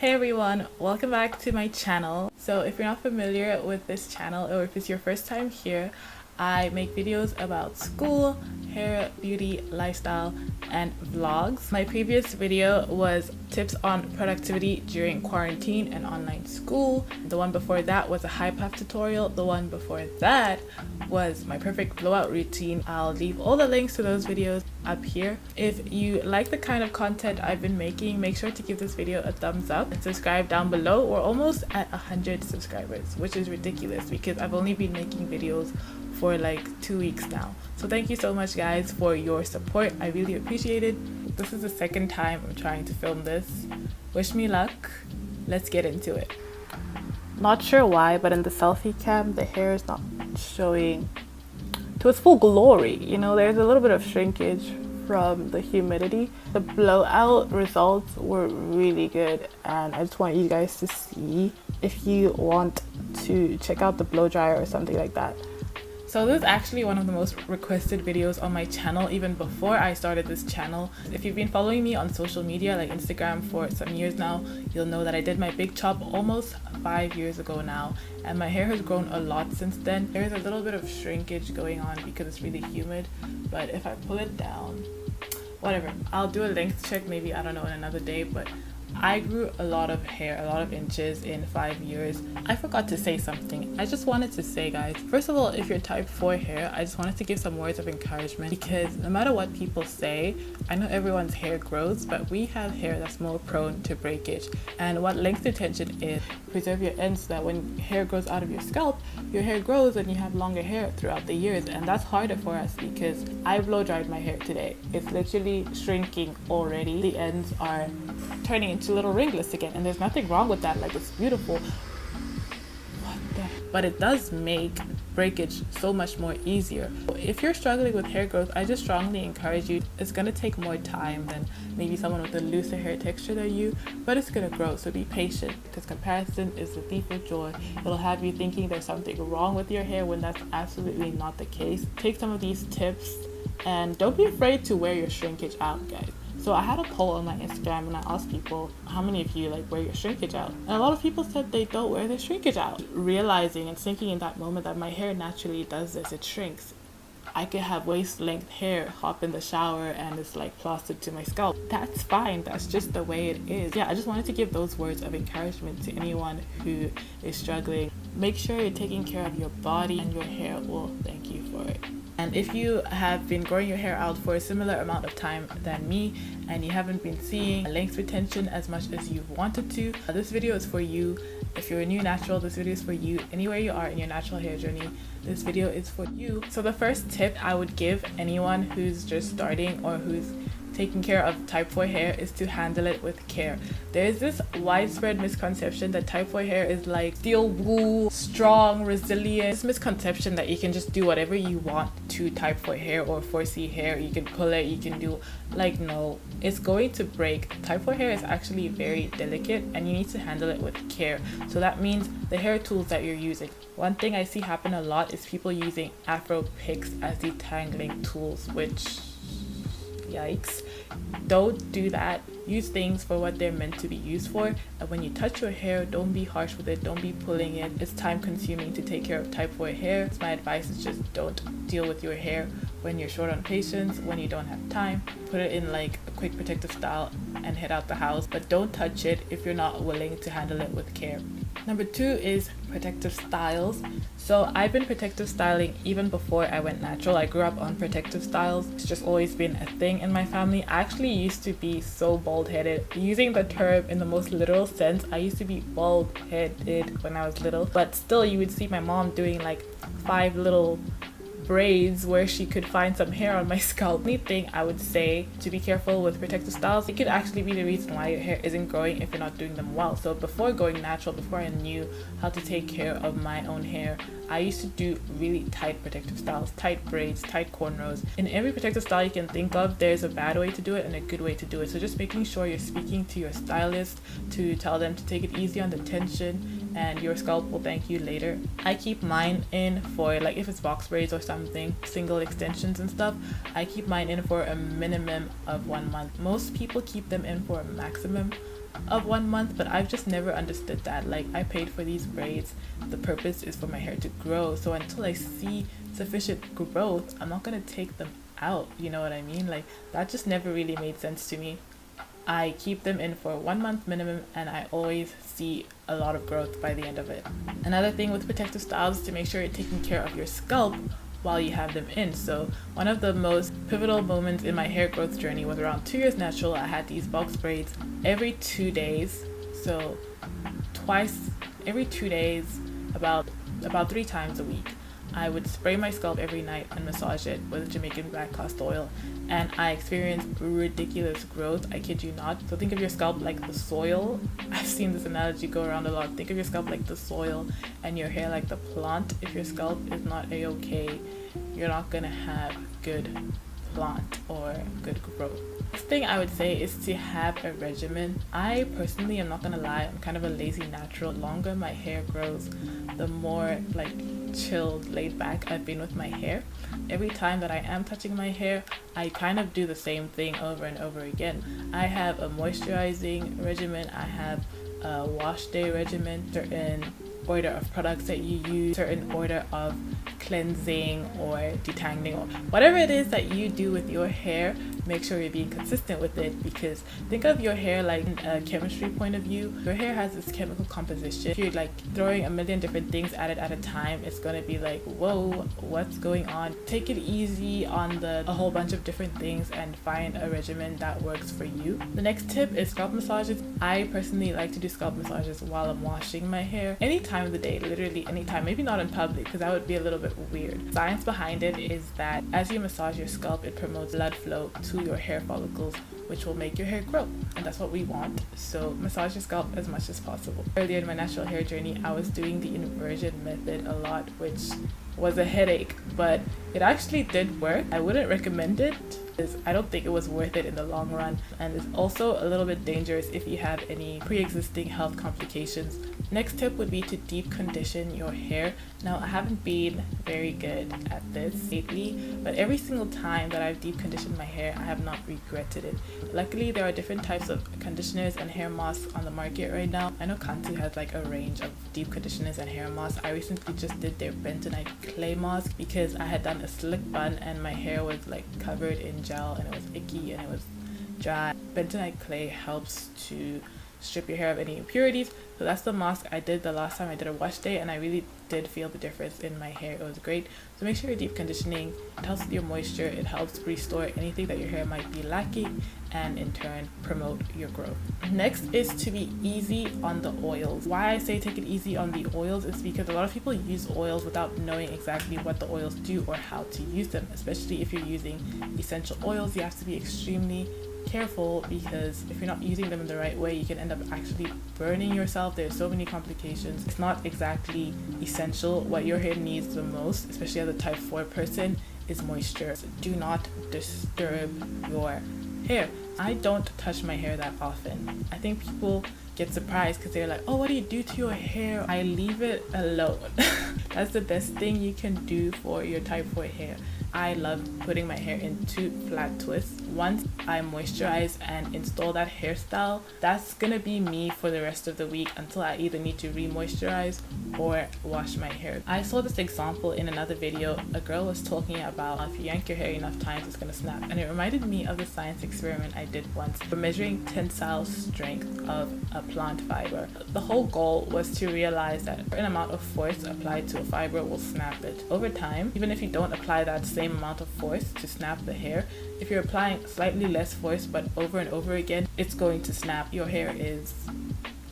Hey everyone, welcome back to my channel. So if you're not familiar with this channel or if it's your first time here, I make videos about school, hair, beauty, lifestyle, and vlogs. My previous video was tips on productivity during quarantine and online school. The one before that was a high path tutorial. The one before that was my perfect blowout routine. I'll leave all the links to those videos up here. If you like the kind of content I've been making, make sure to give this video a thumbs up and subscribe down below. We're almost at 100 subscribers, which is ridiculous because I've only been making videos for like 2 weeks now. So thank you so much guys for your support. I really appreciate it. This is the second time I'm trying to film this. Wish me luck. Let's get into it. Not sure why, but in the selfie cam the hair is not showing to its full glory. You know, there's a little bit of shrinkage from the humidity. The blowout results were really good and I just want you guys to see if you want to check out the blow dryer or something like that. So this is actually one of the most requested videos on my channel even before I started this channel. If you've been following me on social media like Instagram for some years now, you'll know that I did my big chop almost 5 years ago now, and my hair has grown a lot since then. There's a little bit of shrinkage going on because it's really humid, but if I pull it down, whatever, I'll do a length check maybe, I don't know, in another day, but I grew a lot of hair, a lot of inches in 5 years. I forgot to say something. I just wanted to say, guys, first of all, if you're type 4 hair, I just wanted to give some words of encouragement because no matter what people say, I know everyone's hair grows, but we have hair that's more prone to breakage. And what length retention is, preserve your ends so that when hair grows out of your scalp, your hair grows and you have longer hair throughout the years. And that's harder for us because I blow dried my hair today. It's literally shrinking already. The ends are turning into little ringlets again, and there's nothing wrong with that. Like, it's beautiful. But it does make breakage so much more easier. If you're struggling with hair growth, I just strongly encourage you. It's gonna take more time than maybe someone with a looser hair texture than you, but it's gonna grow, so be patient because comparison is the thief of joy. It'll have you thinking there's something wrong with your hair when that's absolutely not the case. Take some of these tips and don't be afraid to wear your shrinkage out, guys. So I had a poll on my Instagram and I asked people, how many of you like wear your shrinkage out? And a lot of people said they don't wear their shrinkage out. Realizing and thinking in that moment that my hair naturally does this, it shrinks. I could have waist length hair, hop in the shower and it's like plastered to my scalp. That's fine, that's just the way it is. Yeah, I just wanted to give those words of encouragement to anyone who is struggling. Make sure you're taking care of your body and your hair will thank you for it. And if you have been growing your hair out for a similar amount of time than me and you haven't been seeing length retention as much as you've wanted to, this video is for you. If you're a new natural, this video is for you. Anywhere you are in your natural hair journey, this video is for you. So the first tip I would give anyone who's just starting or who's taking care of type 4 hair is to handle it with care. There's this widespread misconception that type 4 hair is like steel wool, strong, resilient. This misconception that you can just do whatever you want to type 4 hair or 4C hair. You can pull it, you can do, like, no, it's going to break. Type 4 hair is actually very delicate and you need to handle it with care. So that means the hair tools that you're using. One thing I see happen a lot is people using Afro picks as detangling tools, which, yikes. Don't do that. Use things for what they're meant to be used for, and when you touch your hair, don't be harsh with it, don't be pulling it. It's time consuming to take care of type 4 hair. My advice is just don't deal with your hair when you're short on patience, when you don't have time. Put it in like a quick protective style and head out the house, but don't touch it if you're not willing to handle it with care. Number 2 is protective styles. So I've been protective styling even before I went natural. I grew up on protective styles. It's just always been a thing in my family. I actually used to be so bald-headed. Using the term in the most literal sense, I used to be bald-headed when I was little. But still, you would see my mom doing like 5 little braids where she could find some hair on my scalp. Only thing I would say to be careful with protective styles, it could actually be the reason why your hair isn't growing if you're not doing them well. So before going natural, before I knew how to take care of my own hair, I used to do really tight protective styles, tight braids, tight cornrows. In every protective style you can think of, there's a bad way to do it and a good way to do it. So just making sure you're speaking to your stylist to tell them to take it easy on the tension and your scalp will thank you later. I keep mine in for, like, if it's box braids or something, single extensions and stuff, I keep mine in for a minimum of 1 month. Most people keep them in for a maximum of 1 month, but I've just never understood that. Like, I paid for these braids, the purpose is for my hair to grow, so until I see sufficient growth, I'm not gonna take them out, you know what I mean? Like, that just never really made sense to me. I keep them in for 1 month minimum, and I always see a lot of growth by the end of it. Another thing with protective styles is to make sure you're taking care of your scalp while you have them in. So one of the most pivotal moments in my hair growth journey was around 2 years natural. I had these box braids every 2 days, so twice every 2 days, about 3 times a week. I would spray my scalp every night and massage it with Jamaican black castor oil, and I experienced ridiculous growth. I kid you not. So think of your scalp like the soil. I've seen this analogy go around a lot. Think of your scalp like the soil and your hair like the plant. If your scalp is not a-okay, you're not gonna have good plant or good growth. Next thing I would say is to have a regimen. I personally, I'm not gonna lie, I'm kind of a lazy natural. The longer my hair grows, the more like chilled, laid back I've been with my hair. Every time that I am touching my hair, I kind of do the same thing over and over again. I have a moisturizing regimen, I have a wash day regimen, certain order of products that you use, certain order of cleansing or detangling or whatever it is that you do with your hair. Make sure you're being consistent with it, because think of your hair like in a chemistry point of view. Your hair has this chemical composition. If you're like throwing a million different things at it at a time, it's gonna be like, whoa, what's going on? Take it easy on a whole bunch of different things and find a regimen that works for you. The next tip is scalp massages. I personally like to do scalp massages while I'm washing my hair, any time of the day, literally anytime. Maybe not in public, because that would be a little bit weird. Science behind it is that as you massage your scalp, it promotes blood flow to your hair follicles, which will make your hair grow, and that's what we want. So massage your scalp as much as possible. Earlier in my natural hair journey, I was doing the inversion method a lot, which was a headache, but it actually did work. I wouldn't recommend it because I don't think it was worth it in the long run, and it's also a little bit dangerous if you have any pre-existing health complications. Next tip would be to deep condition your hair. Now, I haven't been very good at this lately, but every single time that I've deep conditioned my hair, I have not regretted it. Luckily, there are different types of conditioners and hair masks on the market right now. I know Kantu has like a range of deep conditioners and hair masks. I recently just did their bentonite clay mask because I had done a slick bun and my hair was like covered in gel and it was icky and it was dry. Bentonite clay helps to strip your hair of any impurities, so that's the mask I did the last time I did a wash day, and I really did feel the difference in my hair. It was great. So make sure you're deep conditioning. It helps with your moisture, it helps restore anything that your hair might be lacking, and in turn promote your growth. Next is to be easy on the oils. Why I say take it easy on the oils is because a lot of people use oils without knowing exactly what the oils do or how to use them. Especially if you're using essential oils, you have to be extremely careful, because if you're not using them in the right way, you can end up actually burning yourself. There's so many complications. It's not exactly essential. What your hair needs the most, especially as a type 4 person, is moisture. So do not disturb your hair. I don't touch my hair that often. I think people get surprised because they're like, oh, what do you do to your hair? I leave it alone. That's the best thing you can do for your type 4 hair. I love putting my hair into flat twists. Once I moisturize and install that hairstyle, that's gonna be me for the rest of the week until I either need to re-moisturize or wash my hair. I saw this example in another video. A girl was talking about if you yank your hair enough times, it's gonna snap. And it reminded me of the science experiment I did once for measuring tensile strength of a plant fiber. The whole goal was to realize that an amount of force applied to a fiber will snap it. Over time, even if you don't apply that same amount of force to snap the hair, if you're applying slightly less force but over and over again, it's going to snap. Your hair is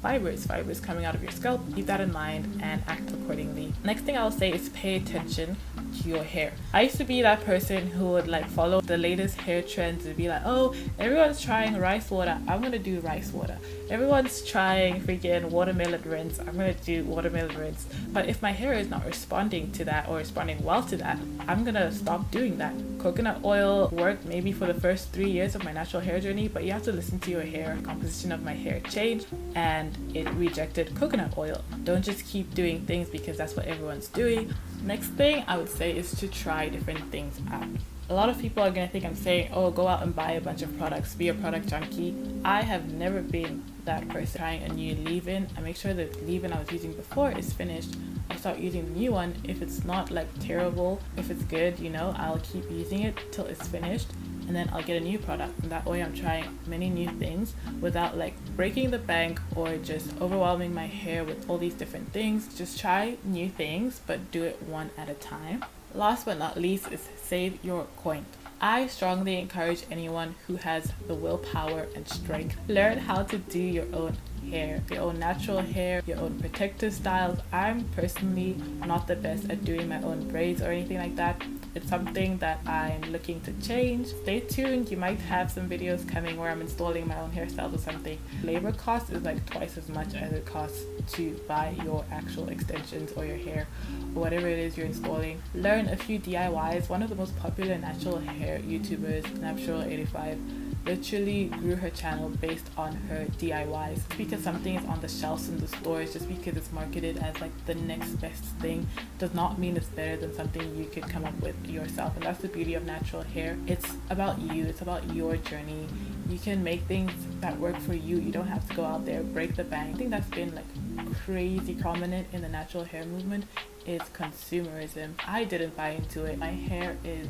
fibers coming out of your scalp. Keep that in mind and act accordingly. Next thing I'll say is pay attention to your hair. I used to be that person who would like follow the latest hair trends and be like, oh, everyone's trying rice water, I'm gonna do rice water. Everyone's trying freaking watermelon rinse, I'm gonna do watermelon rinse. But if my hair is not responding to that or responding well to that, I'm gonna stop doing that Coconut oil worked maybe for the first 3 years of my natural hair journey, but you have to listen to your hair. Composition of my hair changed and it rejected coconut oil. Don't just keep doing things because that's what everyone's doing. Next thing I would say is to try different things out. A lot of people are going to think I'm saying, oh, go out and buy a bunch of products, be a product junkie. I have never been that person. Trying a new leave-in, I make sure the leave-in I was using before is finished. I start using the new one. If it's not like terrible, if it's good, you know, I'll keep using it till it's finished, and then I'll get a new product. And that way I'm trying many new things without like breaking the bank or just overwhelming my hair with all these different things. Just try new things, but do it one at a time. Last but not least is save your coin. I strongly encourage anyone who has the willpower and strength, learn how to do your own hair, your own natural hair, your own protective styles. I'm personally not the best at doing my own braids or anything like that. It's something that I'm looking to change. Stay tuned, you might have some videos coming where I'm installing my own hairstyles or something. Labor cost is like twice as much as it costs to buy your actual extensions or your hair or whatever it is you're installing. Learn a few DIYs. One of the most popular natural hair YouTubers, Natural85, literally grew her channel based on her DIYs. Just because something is on the shelves in the stores, just because it's marketed as like the next best thing, does not mean it's better than something you could come up with yourself. And that's the beauty of natural hair. It's about you, it's about your journey. You can make things that work for you. You don't have to go out there, break the bank. I think that's been like crazy prominent in the natural hair movement is consumerism. I didn't buy into it. My hair is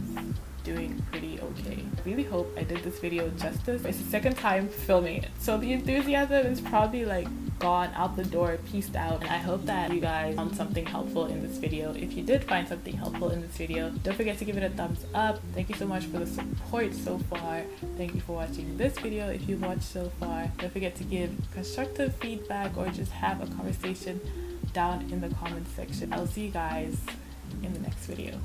doing pretty okay. I really hope I did this video justice. It's the second time filming it, so the enthusiasm is probably like gone out the door, peaced out, and I hope that you guys found something helpful in this video. If you did find something helpful in this video, don't forget to give it a thumbs up. Thank you so much for the support so far. Thank you for watching this video. If you've watched so far, don't forget to give constructive feedback or just have a conversation down in the comment section. I'll see you guys in the next video.